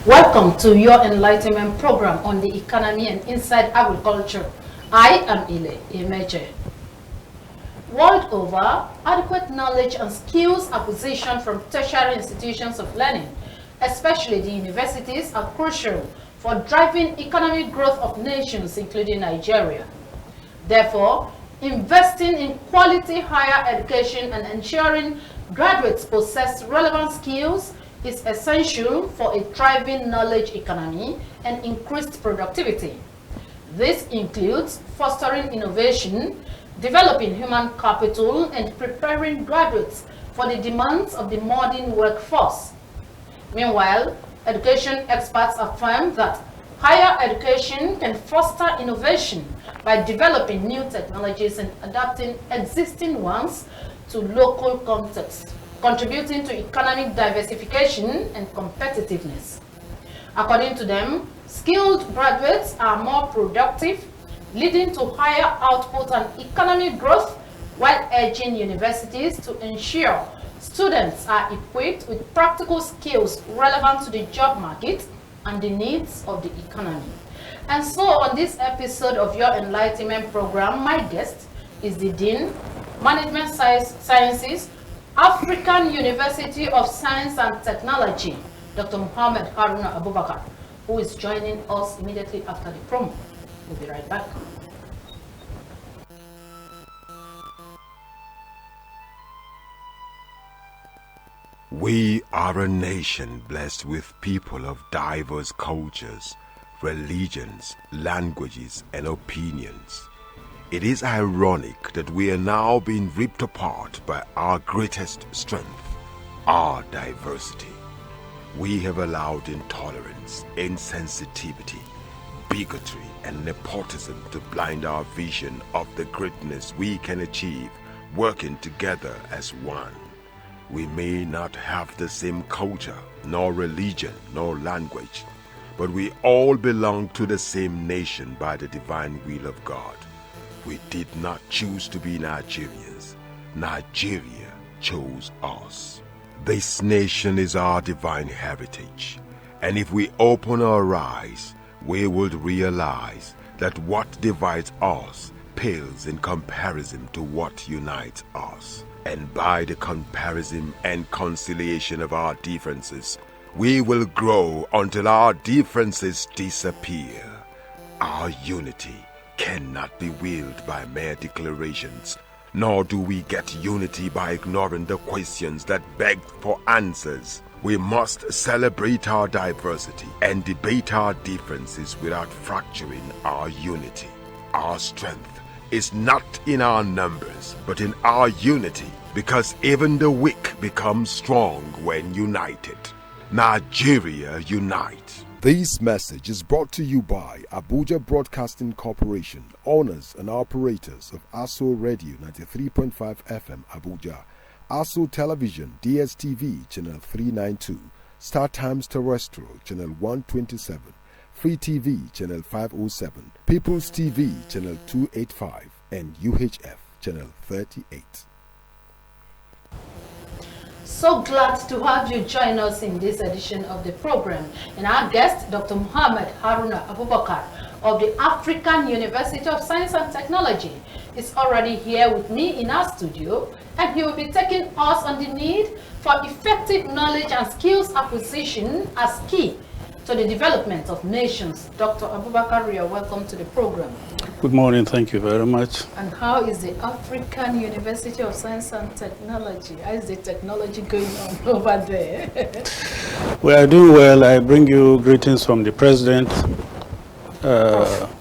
Welcome to your enlightenment program on the economy and inside agriculture. I am Ile Imeje. World over, adequate knowledge and skills acquisition from tertiary institutions of learning, especially the universities, are crucial for driving economic growth of nations, including Nigeria. Therefore, investing in quality higher education and ensuring graduates possess relevant skills is essential for a thriving knowledge economy and increased productivity. This includes fostering innovation, developing human capital, and preparing graduates for the demands of the modern workforce. Meanwhile, education experts affirm that higher education can foster innovation by developing new technologies and adapting existing ones to local contexts, contributing to economic diversification and competitiveness. According to them, skilled graduates are more productive, leading to higher output and economic growth, while urging universities to ensure students are equipped with practical skills relevant to the job market and the needs of the economy. And so on this episode of your enlightenment program, my guest is the Dean, Management Sciences, African University of Science and Technology, Dr. Muhammed Abubakar, who is joining us immediately after the promo. We'll be right back. We are a nation blessed with people of diverse cultures, religions, languages, and opinions. It is ironic that we are now being ripped apart by our greatest strength, our diversity. We have allowed intolerance, insensitivity, bigotry, and nepotism to blind our vision of the greatness we can achieve working together as one. We may not have the same culture, nor religion, nor language, but we all belong to the same nation by the divine will of God. We did not choose to be Nigerians. Nigeria chose us. This nation is our divine heritage, and if we open our eyes, we would realize that what divides us pales in comparison to what unites us. And by the comparison and conciliation of our differences, we will grow until our differences disappear. Our unity cannot be willed by mere declarations, nor do we get unity by ignoring the questions that beg for answers. We must celebrate our diversity and debate our differences without fracturing our unity. Our strength is not in our numbers, but in our unity, because even the weak become strong when united. Nigeria unite. This message is brought to you by Abuja Broadcasting Corporation, owners and operators of ASO Radio 93.5 FM Abuja, ASO Television DSTV Channel 392, Star Times Terrestrial Channel 127, Free TV Channel 507, People's TV Channel 285, and UHF Channel 38. So glad to have you join us in this edition of the program. And our guest, Dr. Muhammed Abubakar of the African University of Science and Technology, is already here with me in our studio, and he will be taking us on the need for effective knowledge and skills acquisition as key to the development of nations. Dr. Abubakar, you are welcome to the program. Good morning, thank you very much. And how is the African University of Science and Technology? How is the technology going on over there? We are doing well. I bring you greetings from the President,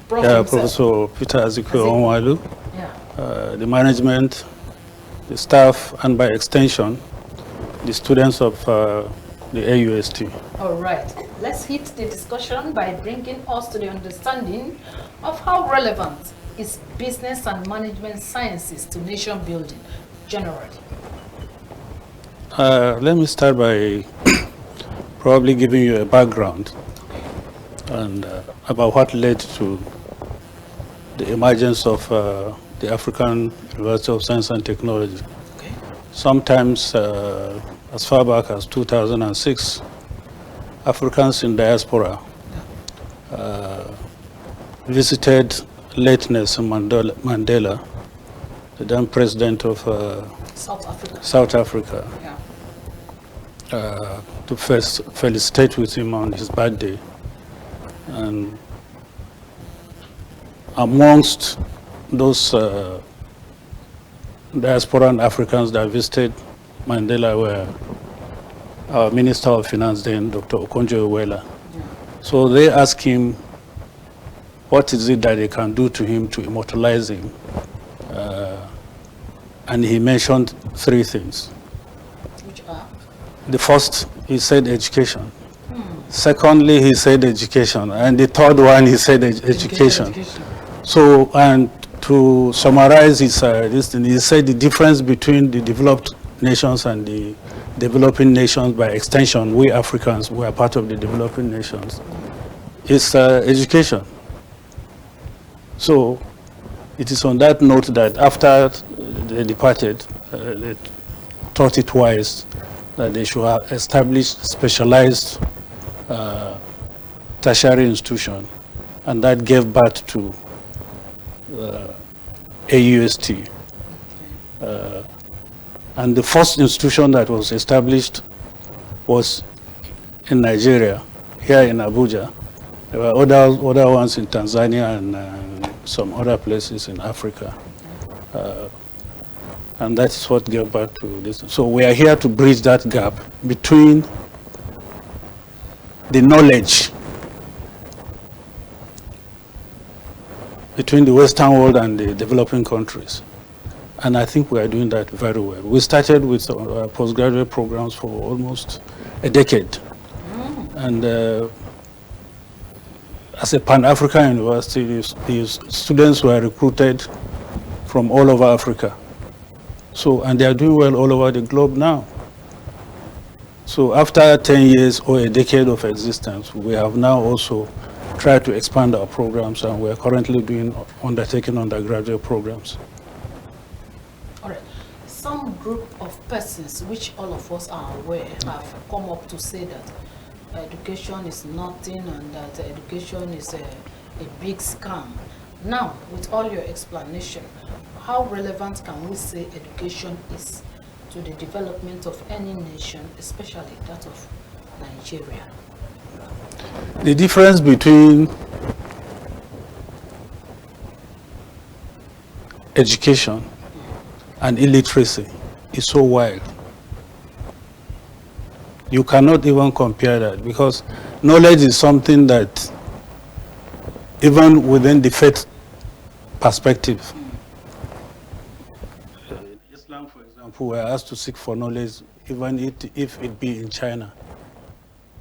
Professor Peter Onwalu, the management, the staff, and by extension, the students of the AUST. All right. Let's hit the discussion by bringing us to the understanding of how relevant is business and management sciences to nation building generally. Let me start by probably giving you a background and about what led to the emergence of the African University of Science and Technology. Okay. Sometimes as far back as 2006, Africans in diaspora visited late Nelson Mandela, the then president of South Africa, to first felicitate with him on his birthday. And amongst those diasporan Africans that visited Mandela were our Minister of Finance then, Dr. Okonjo-Iweala. So they asked him, what is it that they can do to him to immortalize him? And he mentioned three things. Which are? The first, he said education. Secondly, he said education. And the third one, he said education. So, and to summarize his, this thing, he said the difference between the developed nations and the developing nations, by extension, we Africans, we are part of the developing nations, is education. So it is on that note that after they departed, they thought it wise that they should have established specialized tertiary institution, and that gave birth to AUST. And the first institution that was established was in Nigeria, here in Abuja. There were other ones in Tanzania and some other places in Africa. And that is what gave birth to this. So we are here to bridge that gap between the knowledge between the Western world and the developing countries. And I think we are doing that very well. We started with postgraduate programs for almost a decade. And as a Pan-African university, these students were recruited from all over Africa. So, and they are doing well all over the globe now. So after 10 years or a decade of existence, we have now also tried to expand our programs, and we are currently undertaking undergraduate programs. All right. Some group of persons, which all of us are aware, have come up to say that education is nothing and that education is a big scam. Now, with all your explanation, how relevant can we say education is to the development of any nation, especially that of Nigeria? The difference between education and illiteracy is so wide. You cannot even compare that, because knowledge is something that, even within the faith perspective, in Islam, for example, we are asked to seek for knowledge, even if it be in China.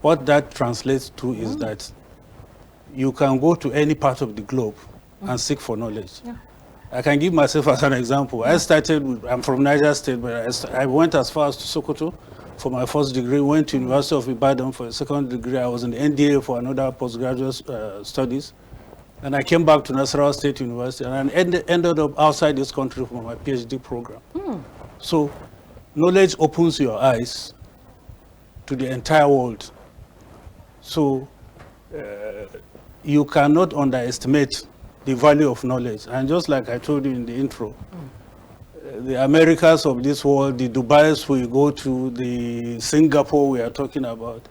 What that translates to is that you can go to any part of the globe and seek for knowledge. Yeah. I can give myself as an example. I started, I'm from Niger State, but I went as far as to Sokoto for my first degree, went to University of Ibadan for a second degree. I was in the NDA for another postgraduate studies. And I came back to Nasarawa State University, and I ended up outside this country for my PhD program. So knowledge opens your eyes to the entire world. So you cannot underestimate the value of knowledge. And just like I told you in the intro, the Americas of this world, the Dubais we go to, the Singapore we are talking about,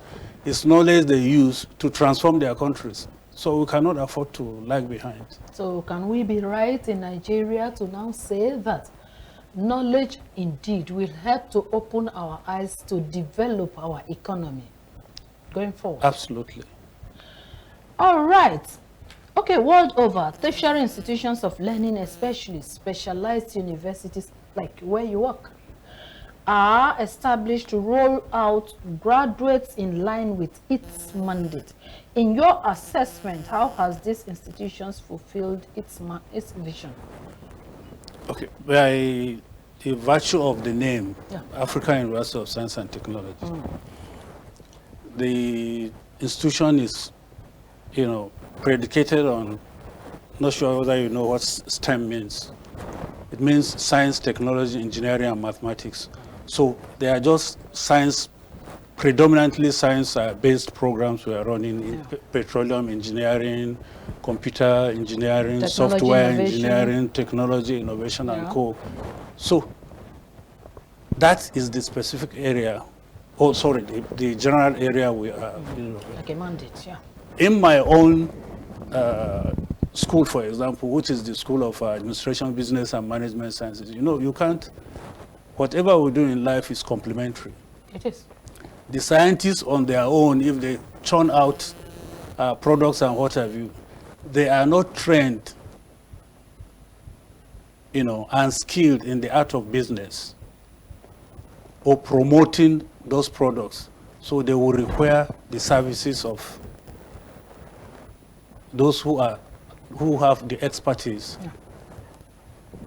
It's knowledge they use to transform their countries. So we cannot afford to lag behind. So can we be right in Nigeria to now say that knowledge indeed will help to open our eyes to develop our economy going forward? Absolutely. All right. Okay, world over, tertiary institutions of learning, especially specialized universities like where you work, are established to roll out graduates in line with its mandate. In your assessment, how has these institutions fulfilled its vision? Okay, by the virtue of the name, African University of Science and Technology, the institution is, predicated on, not sure whether you know what STEM means. It means science, technology, engineering, and mathematics. So they are just science, predominantly science-based programs we are running in petroleum engineering, computer engineering, Technology software innovation. engineering, technology innovation, and co. So that is the specific area, the general area we are. Like a mandate, yeah. In my own school, for example, which is the School of Administration, Business, and Management Sciences, you can't, whatever we do in life is complementary. It is. The scientists on their own, if they churn out products and what have you, they are not trained, and skilled in the art of business or promoting those products. So they will require the services of those who have the expertise,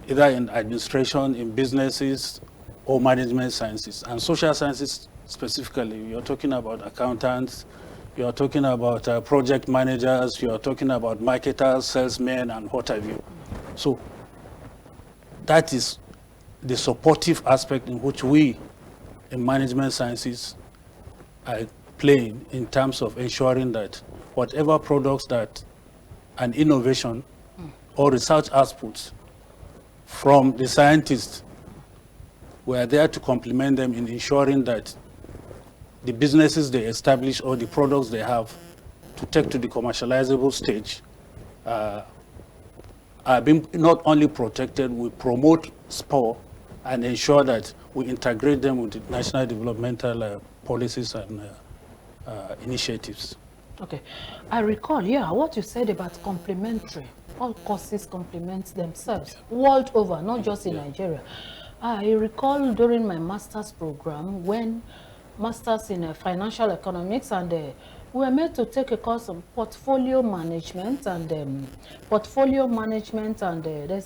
either in administration, in businesses, or management sciences. And social sciences specifically, you're talking about accountants, you're talking about project managers, you're talking about marketers, salesmen, and what have you. So that is the supportive aspect in which we, in management sciences, are playing in terms of ensuring that whatever products that an innovation or research outputs from the scientists, we are there to complement them in ensuring that the businesses they establish or the products they have to take to the commercializable stage are being not only protected, we promote SPOR and ensure that we integrate them with the national developmental policies and initiatives. Okay. I recall, what you said about complementary. All courses complement themselves world over, not just in Nigeria. I recall during my master's program when master's in financial economics, and we were made to take a course on portfolio management and there's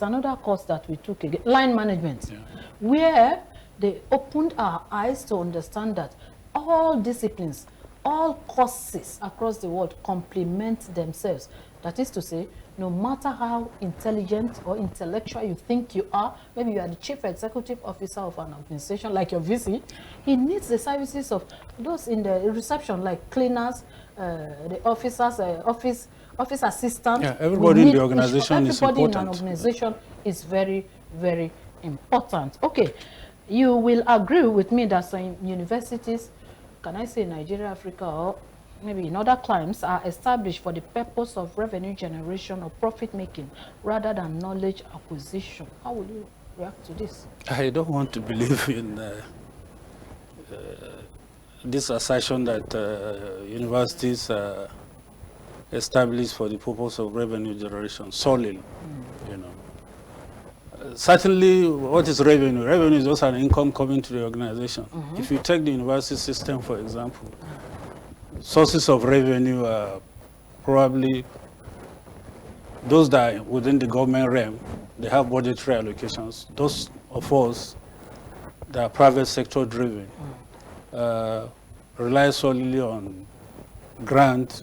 another course that we took again, line management, where they opened our eyes to understand that all disciplines, all courses across the world complement themselves. That is to say, no matter how intelligent or intellectual you think you are, maybe you are the chief executive officer of an organization like your VC, he needs the services of those in the reception, like cleaners, the officers, office assistants. Yeah, everybody in the organization is important. Everybody in an organization is very, very important. Okay, you will agree with me that some universities, can I say Nigeria, Africa, or maybe in other climes, are established for the purpose of revenue generation or profit making rather than knowledge acquisition. How will you react to this? I don't want to believe in this assertion that universities are established for the purpose of revenue generation solely. Certainly, what is revenue? Revenue is also an income coming to the organization. If you take the university system, for example, sources of revenue are probably those that are within the government realm. They have budgetary allocations. Those of us that are private sector driven rely solely on grant,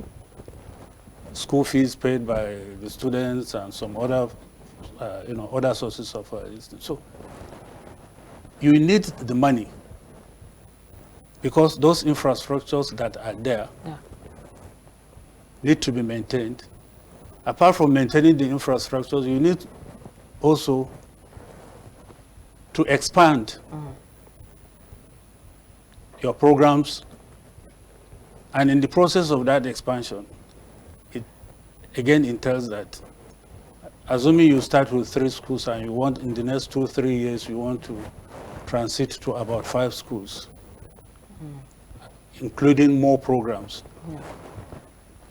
school fees paid by the students, and some other other sources of instance. So you need the money because those infrastructures that are there need to be maintained. Apart from maintaining the infrastructures, you need also to expand your programs And in the process of that expansion, it again entails that, assuming you start with 3 schools and you want in the next 2-3 years, you want to transit to about 5 schools, including more programs. Yeah.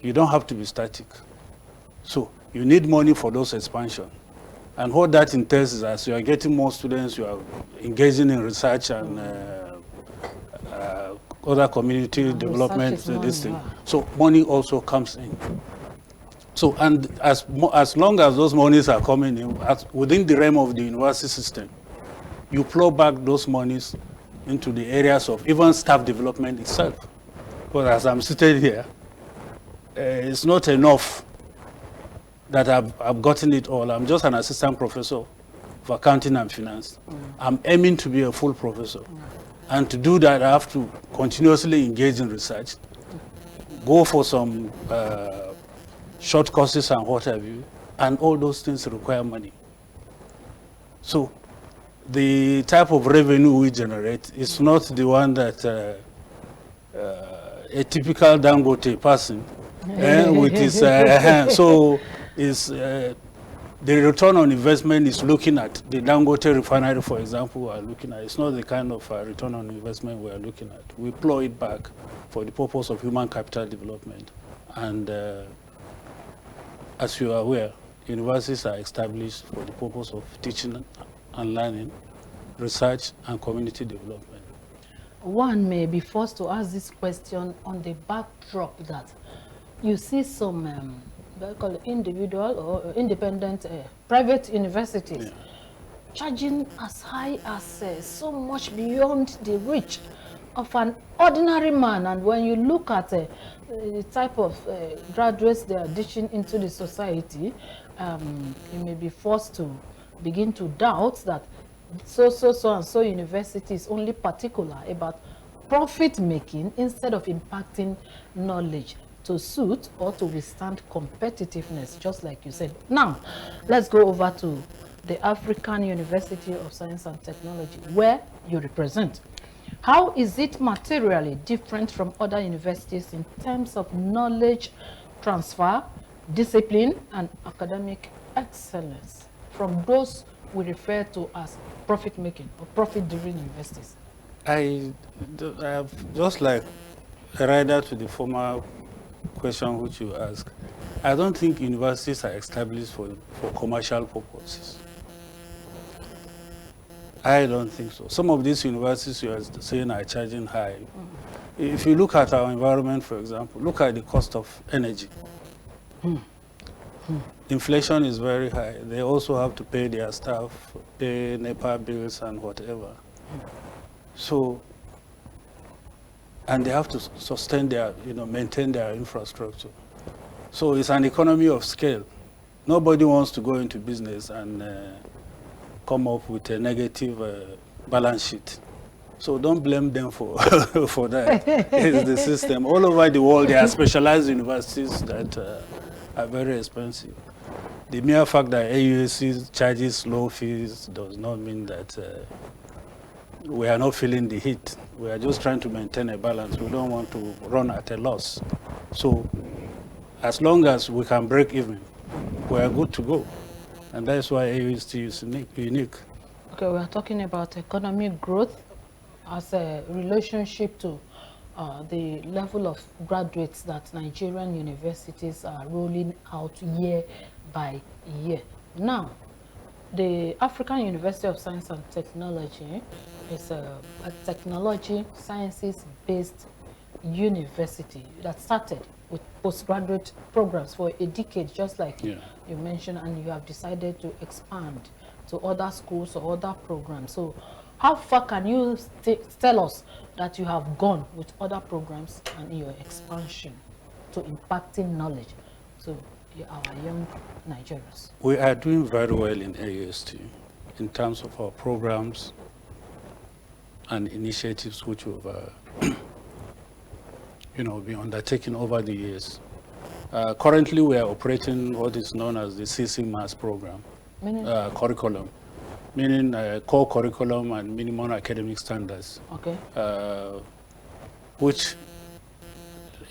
You don't have to be static. So you need money for those expansion. And what that entails is as you are getting more students, you are engaging in research and other community development, this thing. So money also comes in. So, and as long as those monies are coming in, within the realm of the university system, you plow back those monies into the areas of even staff development itself. But as I'm sitting here, it's not enough that I've gotten it all. I'm just an assistant professor of accounting and finance. I'm aiming to be a full professor. And to do that, I have to continuously engage in research, go for some short courses and what have you, and all those things require money. So the type of revenue we generate is not the one that a typical Dangote person with his, so is the return on investment is looking at the Dangote refinery, for example, we are looking at. It's not the kind of return on investment we are looking at. We plow it back for the purpose of human capital development. And as you are aware, universities are established for the purpose of teaching and learning, research, and community development. One may be forced to ask this question on the backdrop that you see some individual or independent private universities charging as high as so much beyond the reach of an ordinary man. And when you look at the type of graduates they are dishing into the society, you may be forced to begin to doubt that so university is only particular about profit making instead of impacting knowledge to suit or to withstand competitiveness, just like you said. Now, let's go over to the African University of Science and Technology, where you represent. How is it materially different from other universities in terms of knowledge transfer, discipline, and academic excellence from those we refer to as profit-making or profit-driven universities? I have just like a rider to the former question which you asked. I don't think universities are established for commercial purposes. I don't think so. Some of these universities you are saying are charging high. If you look at our environment, for example, look at the cost of energy. Inflation is very high. They also have to pay their staff, pay NEPA bills and whatever. So, and they have to sustain their, maintain their infrastructure. So it's an economy of scale. Nobody wants to go into business and come up with a negative balance sheet. So don't blame them for for that. It's the system. All over the world, there are specialized universities that are very expensive. The mere fact that AUSC charges low fees does not mean that we are not feeling the heat. We are just trying to maintain a balance. We don't want to run at a loss. So as long as we can break even, we are good to go. And that's why AUST is unique. Okay, we are talking about economic growth as a relationship to the level of graduates that Nigerian universities are rolling out year by year. Now, the African University of Science and Technology is a technology sciences-based university that started with postgraduate programs for a decade, just like you mentioned, and you have decided to expand to other schools or other programs. So how far can you tell us that you have gone with other programs and your expansion to impacting knowledge to our young Nigerians? We are doing very well in AUST in terms of our programs and initiatives which we've been undertaking over the years. Currently, we are operating what is known as the CC Mass program, curriculum, meaning core curriculum and minimum academic standards, okay, which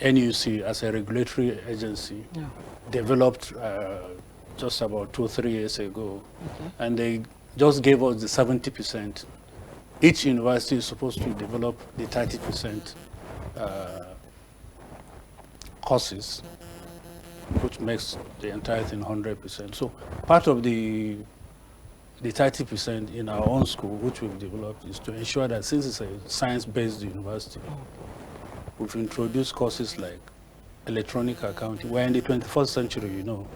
NUC as a regulatory agency developed just about 2 or 3 years ago, and they just gave us the 70%. Each university is supposed to develop the 30% courses, which makes the entire thing 100%. So part of the 30% in our own school, which we've developed, is to ensure that since it's a science-based university, we've introduced courses like electronic accounting. We're in the 21st century, you know,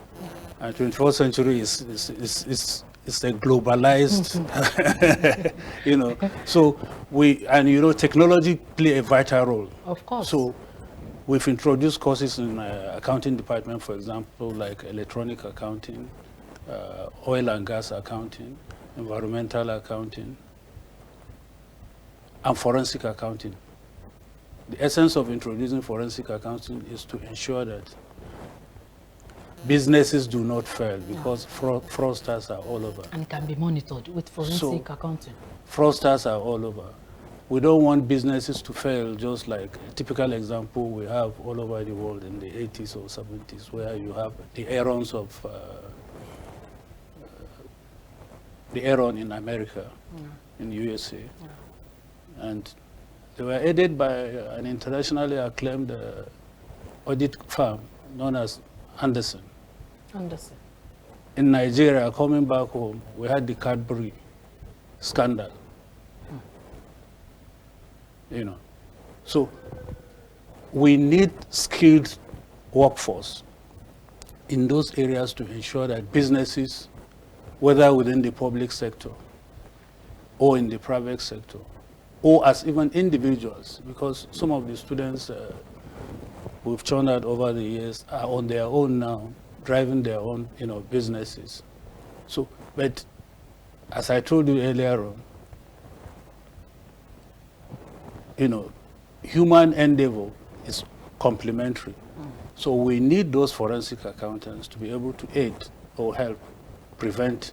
and 21st century is a globalized, you know. So technology play a vital role. Of course. So we've introduced courses in accounting department, for example, like electronic accounting, oil and gas accounting, environmental accounting, and forensic accounting. The essence of introducing forensic accounting is to ensure that businesses do not fail, because fraudsters are all over. And can be monitored with forensic accounting. Fraudsters are all over. We don't want businesses to fail, just like a typical example we have all over the world in the 80s or 70s, where you have the Aarons of the Aaron in America, in USA. And they were aided by an internationally acclaimed audit firm known as Anderson. In Nigeria, coming back home, we had the Cadbury scandal. You know, so we need skilled workforce in those areas to ensure that businesses, whether within the public sector or in the private sector, or as even individuals, because some of the students we've churned out over the years are on their own now, driving their own, businesses. So, but as I told you earlier on, human endeavor is complementary. So we need those forensic accountants to be able to aid or help prevent,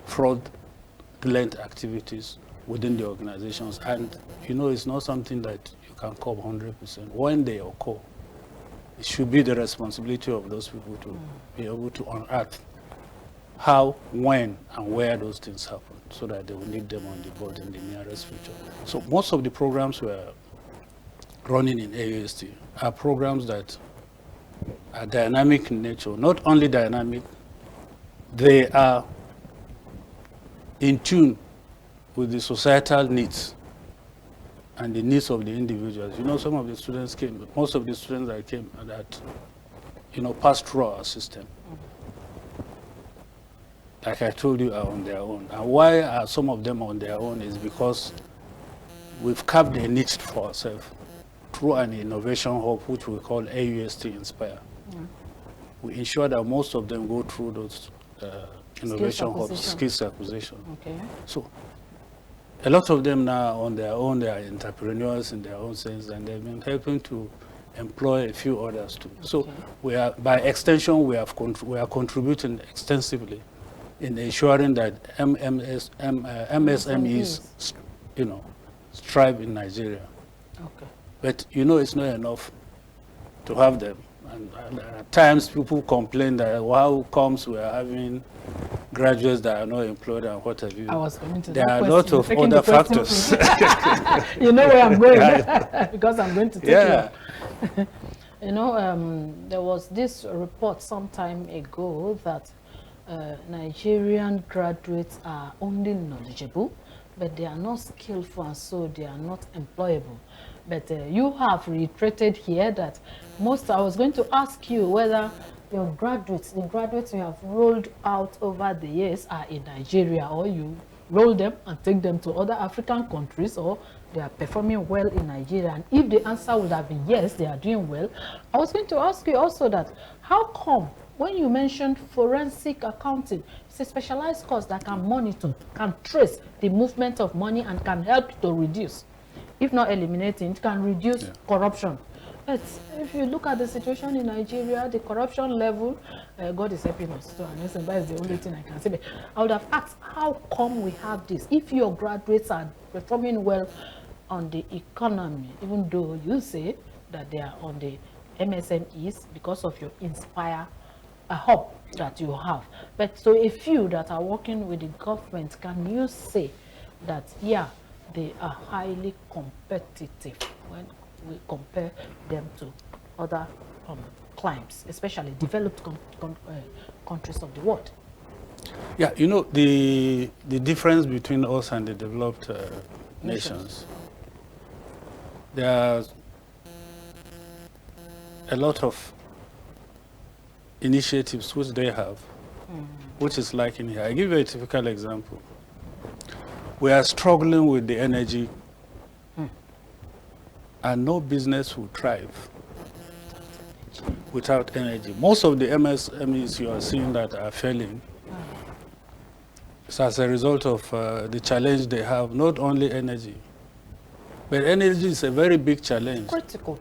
fraudulent activities within the organizations. And, it's not something that you can curb 100%. When they occur, it should be the responsibility of those people to be able to unearth how, when, and where those things happen, so that they will need them on the board in the nearest future. So most of the programs we're running in AUST are programs that are dynamic in nature. Not only dynamic, they are in tune with the societal needs and the needs of the individuals. Some of the students came, most of the students that came that, passed through our system, like I told you, are on their own. And why are some of them on their own is because we've carved a niche for ourselves through an innovation hub, which we call AUST Inspire. We ensure that most of them go through those innovation hubs, skills acquisition. Okay. So a lot of them now on their own, they are entrepreneurs in their own sense, and they've been helping to employ a few others too. Okay. So we are, by extension, we are contributing extensively in ensuring that MSMEs, strive in Nigeria. Okay. But it's not enough to have them. And at times people complain that how comes we are having graduates that are not employed and what have you. I was going to there are a lot of other factors. You know where I'm going, because I'm going to take you. There was this report some time ago that Nigerian graduates are only knowledgeable, but they are not skillful, and so they are not employable. But you have reiterated here that I was going to ask you whether your graduates, the graduates you have rolled out over the years are in Nigeria, or you roll them and take them to other African countries, or they are performing well in Nigeria. And if the answer would have been yes, they are doing well, I was going to ask you also that how come when you mentioned forensic accounting, it's a specialized course that can monitor, can trace the movement of money and can help to reduce, if not eliminating, it can reduce corruption. But if you look at the situation in Nigeria, the corruption level, God is helping us. So that is the only thing I can say. But I would have asked, how come we have this? If your graduates are performing well, on the economy, even though you say that they are on the MSMEs because of your Inspire a hub that you have. But so a few that are working with the government, can you say that, yeah, they are highly competitive when we compare them to other climes, especially developed countries of the world? Yeah, you know, the difference between us and the developed nations, there's a lot of initiatives which they have, which is like in here. I give you a typical example. We are struggling with the energy, and no business will thrive without energy. Most of the MSMEs you are seeing that are failing, it's as a result of the challenge they have, not only energy, but energy is a very big challenge. Critical.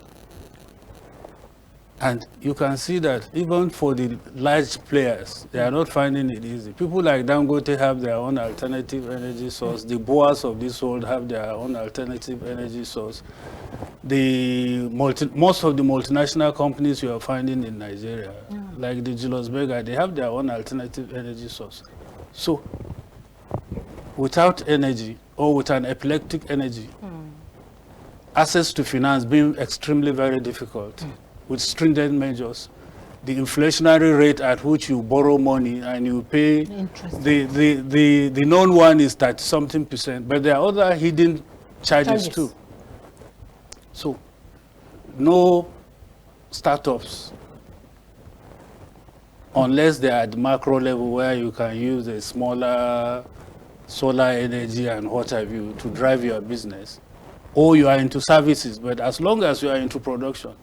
And you can see that even for the large players, they are not finding it easy. People like Dangote have their own alternative energy source. The Boas of this world have their own alternative energy source. Most of the multinational companies you are finding in Nigeria, like the Julius Berger, they have their own alternative energy source. So without energy, or with an epileptic energy, access to finance being extremely very difficult, with stringent measures, the inflationary rate at which you borrow money and you pay, the known one is 30-something%, but there are other hidden charges too. So no startups, unless they are at the macro level where you can use a smaller solar energy and what have you to drive your business, or you are into services, but as long as you are into production,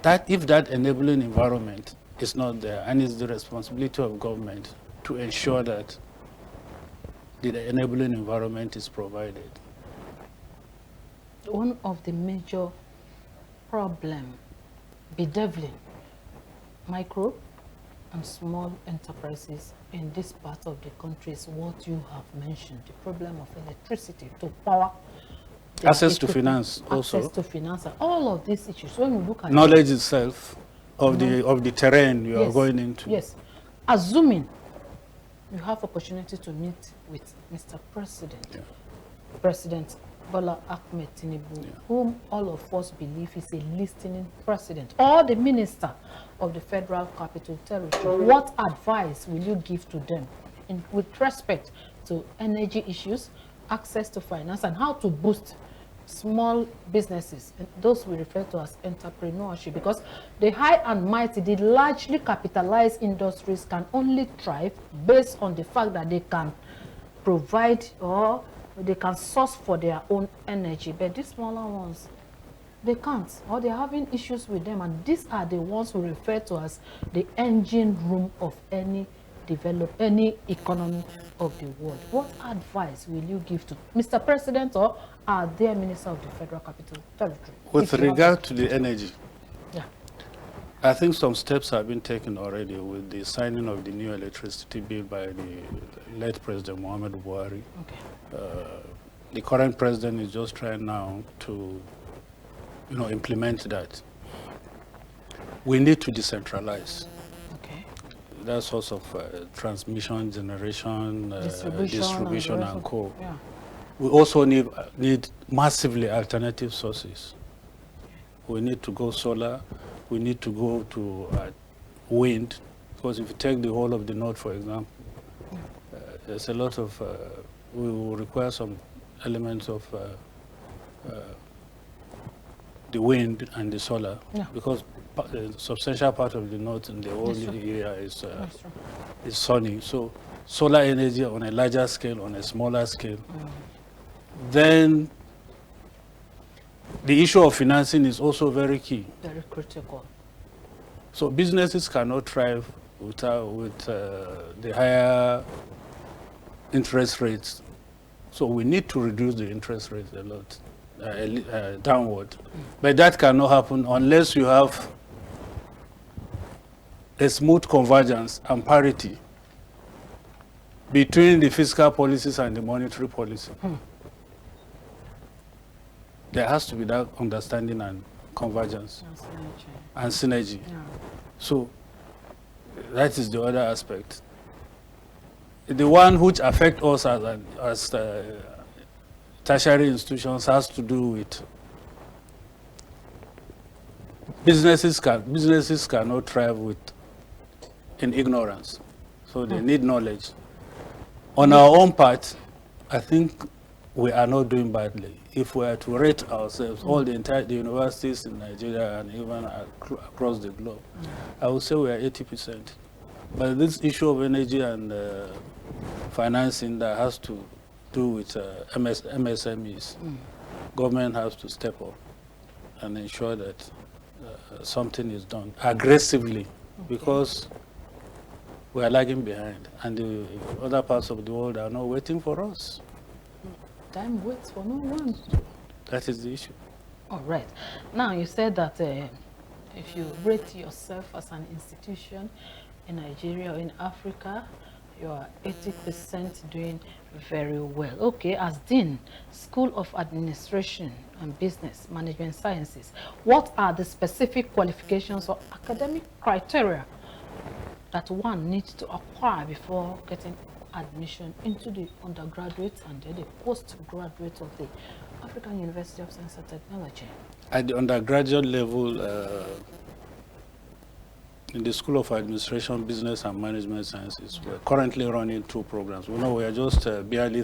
that if that enabling environment is not there, and it's the responsibility of government to ensure that the enabling environment is provided. One of the major problems bedeviling micro and small enterprises in this part of the country is what you have mentioned, the problem of electricity to power. Access to finance also. Access to finance, all of these issues. When we look at knowledge itself of the terrain you are going into. Yes. Assuming you have opportunity to meet with Mr. President, President Bola Ahmed Tinubu, whom all of us believe is a listening president, or the minister of the Federal Capital Territory, what advice will you give to them with respect to energy issues, access to finance, and how to boost small businesses, and those we refer to as entrepreneurship? Because the high and mighty, the largely capitalized industries can only thrive based on the fact that they can provide or they can source for their own energy. But these smaller ones, they can't, or they're having issues with them, and these are the ones we refer to as the engine room of any economy of the world. What advice will you give to Mr. President or our dear Minister of the Federal Capital Territory? With regard to the energy, I think some steps have been taken already with the signing of the new electricity bill by the late President Muhammed Buhari. The current president is just trying now to, implement that. We need to decentralize. That source of transmission, generation, distribution and co. We also need massively alternative sources. We need to go solar. We need to go to wind, because if you take the whole of the north, for example, there's a lot of, we will require some elements of the wind and the solar, because a substantial part of the north and the whole area is sunny. So solar energy on a larger scale, on a smaller scale. Then the issue of financing is also very key. Very critical. So businesses cannot thrive with the higher interest rates. So we need to reduce the interest rates a lot, downward. But that cannot happen unless you have a smooth convergence and parity between the fiscal policies and the monetary policy. there has to be that understanding and convergence and synergy. Yeah. So that is the other aspect. The one which affects us as tertiary institutions has to do with businesses cannot thrive in ignorance. So they need knowledge. On our own part, I think we are not doing badly. If we are to rate ourselves, all the universities in Nigeria and even across the globe, I would say we are 80%. But this issue of energy and financing that has to do with MSMEs, government has to step up and ensure that something is done aggressively, because we are lagging behind and the other parts of the world are not waiting for us. Time waits for no one. That is the issue. All right. Now, you said that if you rate yourself as an institution in Nigeria or in Africa, you are 80% doing very well. Okay, as Dean, School of Administration and Business Management Sciences, what are the specific qualifications or academic criteria that one needs to acquire before getting admission into the undergraduate and then the postgraduate of the African University of Science and Technology? At the undergraduate level, in the School of Administration, Business and Management Sciences, we're currently running 2 programs. We know we are just barely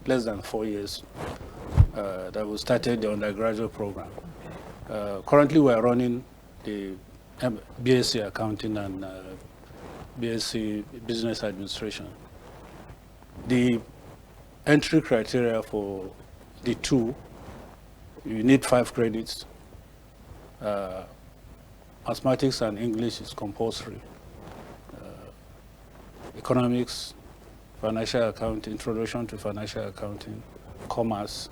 less than 4 years that we started the undergraduate program. Currently, we are running the BSc Accounting and BSc Business Administration. The entry criteria for the 2, you need 5 credits. Mathematics and English is compulsory. Economics, financial accounting, introduction to financial accounting, commerce,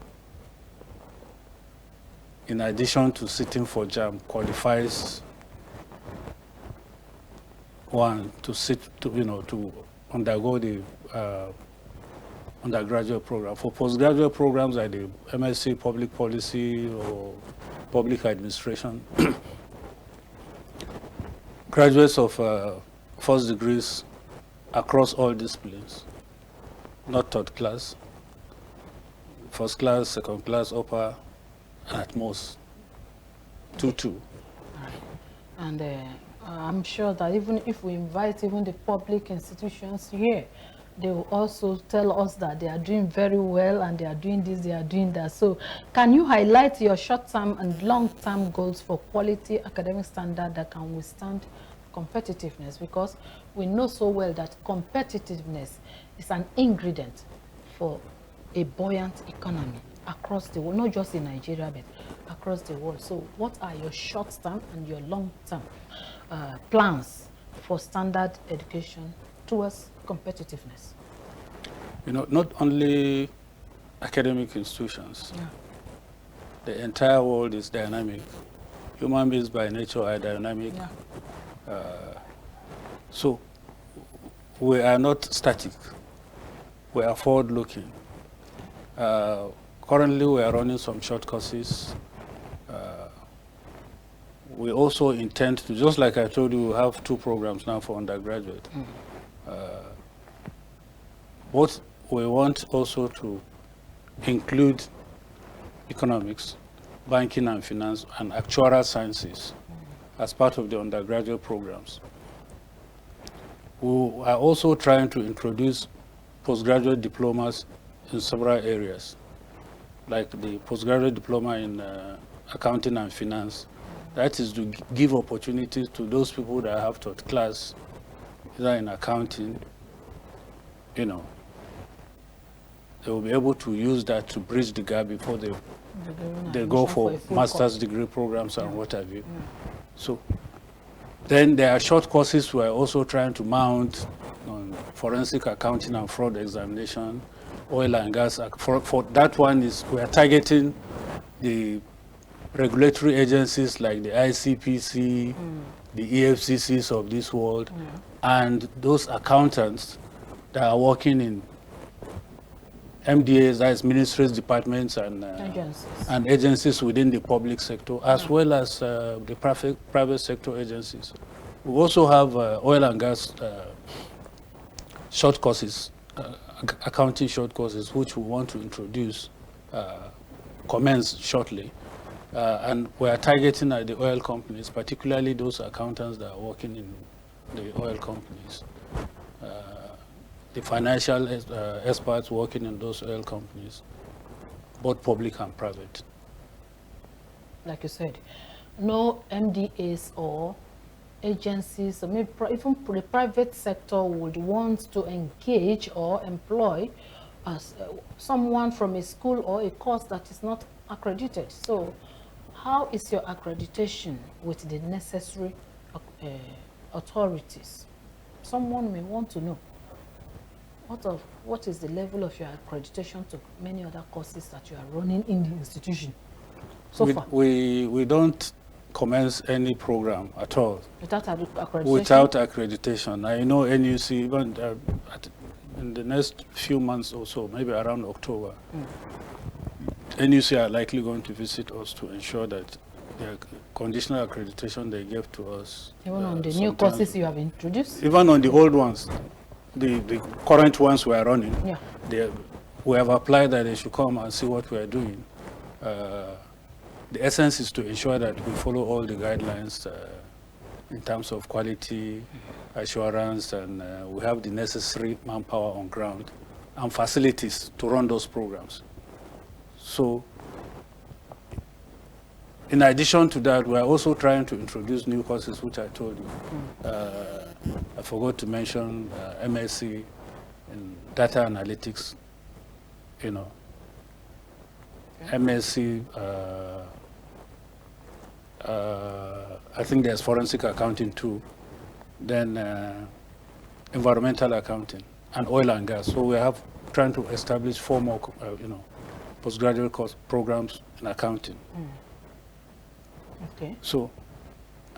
in addition to sitting for JAM, qualifies one to to undergo the undergraduate program. For postgraduate programs like the MSc Public Policy or Public Administration, graduates of first degrees across all disciplines, not third class, first class, second class, upper, and at most 2-2. And I'm sure that even if we invite even the public institutions here, they will also tell us that they are doing very well and they are doing this, they are doing that. So can you highlight your short-term and long-term goals for quality academic standard that can withstand competitiveness? Because we know so well that competitiveness is an ingredient for a buoyant economy across the world, not just in Nigeria, but across the world. So what are your short-term and your long-term plans for standard education towards competitiveness? Not only academic institutions, the entire world is dynamic. Human beings by nature are dynamic. So we are not static. We are forward-looking. Currently, we are running some short courses. We also intend to, just like I told you, we have 2 programs now for undergraduate. But we want also to include economics, banking and finance, and actuarial sciences as part of the undergraduate programs. We are also trying to introduce postgraduate diplomas in several areas, like the postgraduate diploma in accounting and finance. That is to give opportunities to those people that have taught class, either in accounting, they will be able to use that to bridge the gap before they go for master's degree programs and what have you. So then there are short courses we are also trying to mount on forensic accounting and fraud examination, oil and gas. For that one we are targeting the regulatory agencies like the ICPC, the EFCCs of this world, and those accountants that are working in MDAs, that is ministries, departments, and agencies within the public sector, as well as the private sector agencies. We also have oil and gas short courses, accounting short courses, which we want to introduce, commence shortly. And we are targeting at the oil companies, particularly those accountants that are working in the oil companies. The financial experts working in those oil companies, both public and private. Like you said, no MDAs or agencies, or maybe even the private sector would want to engage or employ as someone from a school or a course that is not accredited. So how is your accreditation with the necessary authorities? Someone may want to know. What is the level of your accreditation to many other courses that you are running in the institution so far? We don't commence any program at all without accreditation. Without accreditation. I know NUC, even in the next few months or so, maybe around October, NUC are likely going to visit us to ensure that the conditional accreditation they gave to us. Even on the new courses you have introduced? Even on the old ones. The current ones we are running, we have applied that they should come and see what we are doing. The essence is to ensure that we follow all the guidelines in terms of quality assurance, and we have the necessary manpower on ground and facilities to run those programs. So, in addition to that, we are also trying to introduce new courses, which I told you. I forgot to mention MSc in data analytics, MSc, I think there's forensic accounting too, then environmental accounting and oil and gas. So we have trying to establish 4 more, postgraduate course programs in accounting. Okay. So,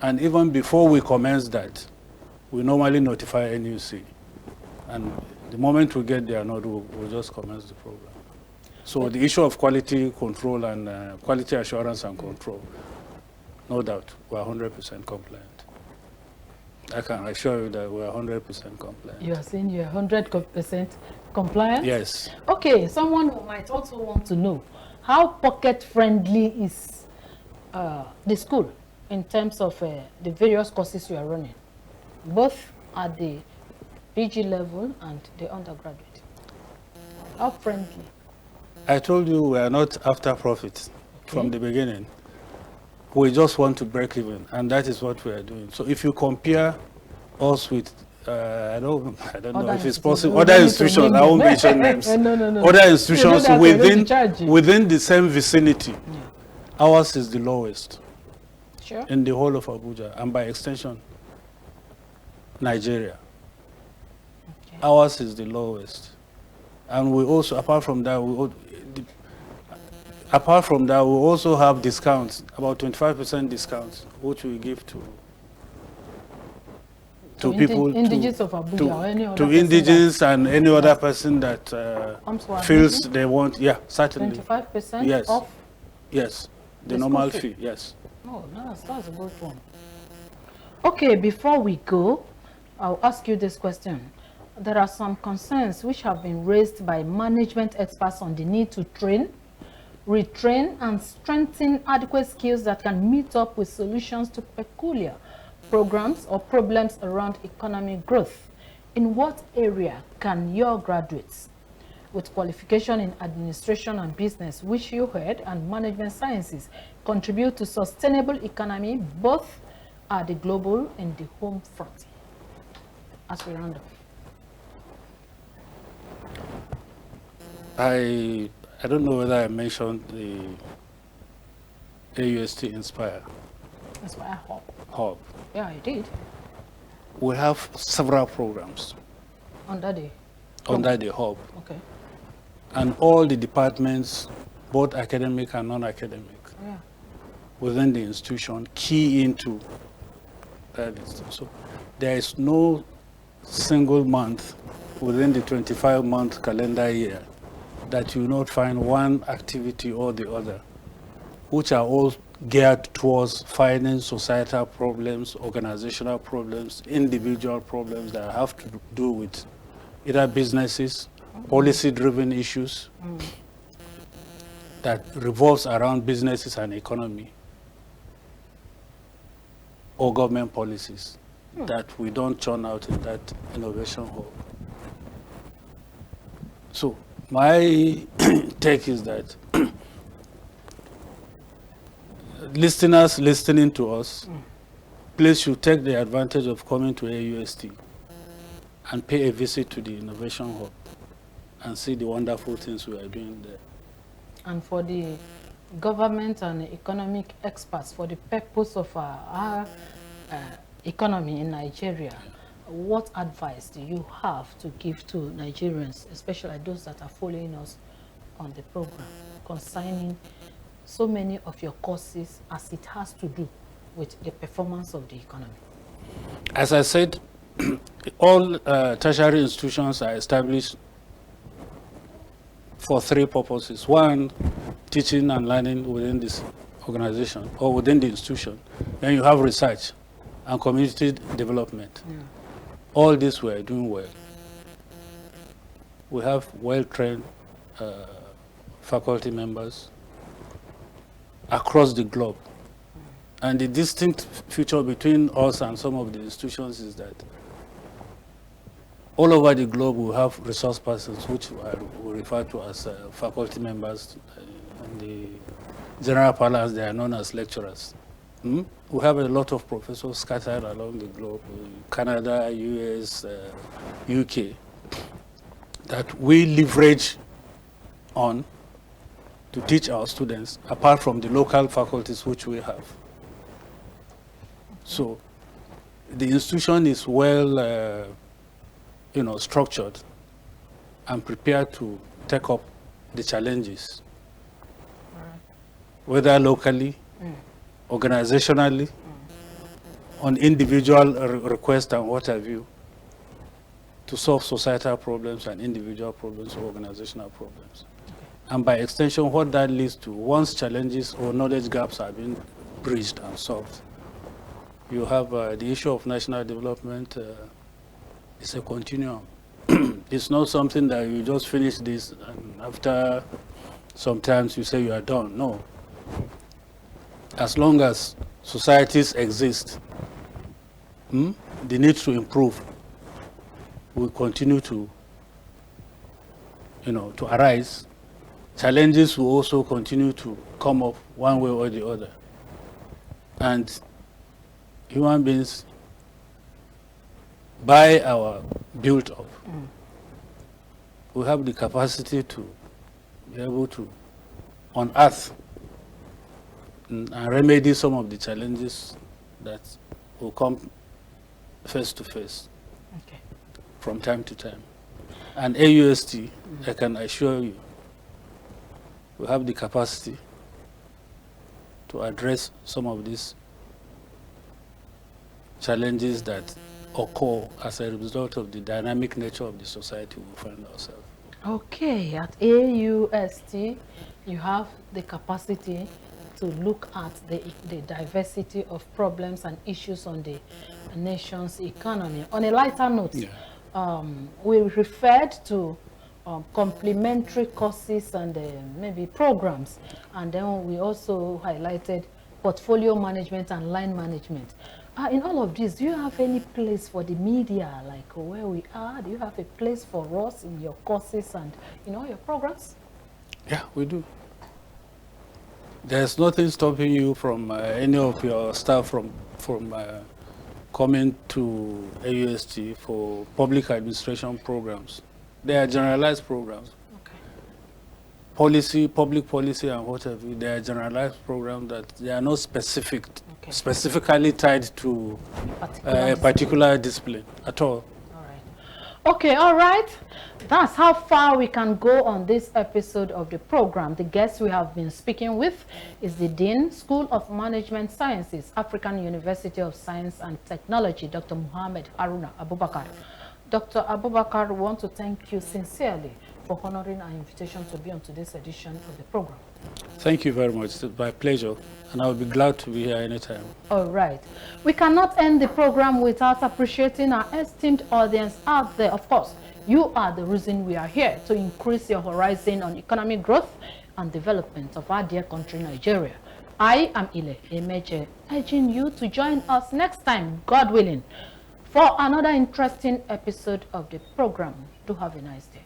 and even before we commence that, we normally notify NUC, and the moment we get their node, we'll just commence the program. So the issue of quality control and quality assurance and control, no doubt, we're 100% compliant. I can assure you that we're 100% compliant. You are saying you're 100% compliant? Yes. Okay, someone who might also want to know, how pocket-friendly is the school in terms of the various courses you are running, both at the PG level and the undergraduate? How friendly? I told you we are not after profit from the beginning. We just want to break even, and that is what we are doing. So if you compare us with, I don't know if it's possible, other institutions, I won't mention names, no. Other institutions within the same vicinity, ours is the lowest in the whole of Abuja, and by extension, Nigeria. Okay. Ours is the lowest. And we also, apart from that, we also have discounts, about 25% discounts, which we give to people, indigenous of Abuja, or any other to indigenous and any other person that feels they want, certainly. 25% off? Yes, the normal fee, yes. Oh, that's a good one. Okay, before we go, I'll ask you this question. There are some concerns which have been raised by management experts on the need to train, retrain, and strengthen adequate skills that can meet up with solutions to peculiar programs or problems around economic growth. In what area can your graduates with qualification in administration and business, which you heard, and management sciences contribute to sustainable economy, both at the global and the home front? As we round up. I don't know whether I mentioned the AUST Inspire. Inspire Hub. Yeah, I did. We have several programs under the hub. Okay. And all the departments, both academic and non-academic, within the institution, key into that. So there is no single month within the 25-month calendar year that you will not find one activity or the other, which are all geared towards finding societal problems, organizational problems, individual problems that have to do with either businesses, policy-driven issues that revolves around businesses and economy, or government policies that we don't churn out in that innovation hub. So my take is that listeners listening to us, please should take the advantage of coming to AUST and pay a visit to the innovation hub and see the wonderful things we are doing there. And for the government and economic experts, for the purpose of our economy in Nigeria, what advice do you have to give to Nigerians, especially those that are following us on the program, concerning so many of your courses as it has to do with the performance of the economy? As I said, all tertiary institutions are established for three purposes. One, teaching and learning within this organization or within the institution. Then you have research and community development. Yeah. All this we are doing well. We have well-trained faculty members across the globe. And the distinct feature between us and some of the institutions is that all over the globe we have resource persons, which we refer to as faculty members. In the general parlance, they are known as lecturers. We have a lot of professors scattered along the globe, Canada, US, UK, that we leverage on to teach our students, apart from the local faculties which we have. So the institution is well structured and prepared to take up the challenges, whether locally, organizationally, on individual request and what have you, to solve societal problems and individual problems or organizational problems. And by extension, what that leads to, once challenges or knowledge gaps have been bridged and solved, you have the issue of national development. It's a continuum. It's not something that you just finish this and after sometimes you say you are done. No. As long as societies exist, the need to improve will continue to arise. Challenges will also continue to come up one way or the other. And human beings, by our build-up, we have the capacity to be able to unearth and remedy some of the challenges that will come face to face from time to time. And AUST, I can assure you, we have the capacity to address some of these challenges that occur as a result of the dynamic nature of the society we find ourselves. Okay, at AUST, you have the capacity to look at the diversity of problems and issues on the nation's economy. On a lighter note, we referred to complementary courses and maybe programs, and then we also highlighted portfolio management and line management. In all of this, do you have any place for the media, like where we are? Do you have a place for us in your courses and your programs? Yeah, we do. There's nothing stopping you from any of your staff from coming to AUST for public administration programs. They are generalized programs. Okay. Policy, public policy and what have you, they are generalized programs that they are not specifically tied to a particular discipline at all. All right. Okay, all right. That's how far we can go on this episode of the program. The guest we have been speaking with is the Deen, School of Management Sciences, African University of Science and Technology, Dr. Muhammed Haruna Abubakar. Dr. Abubakar, we want to thank you sincerely for honoring our invitation to be on today's edition of the program. Thank you very much. It's my pleasure, and I will be glad to be here anytime. All right. We cannot end the program without appreciating our esteemed audience out there. Of course, you are the reason we are here, to increase your horizon on economic growth and development of our dear country, Nigeria. I am Ile Emeje, urging you to join us next time, God willing, for another interesting episode of the program. Do have a nice day.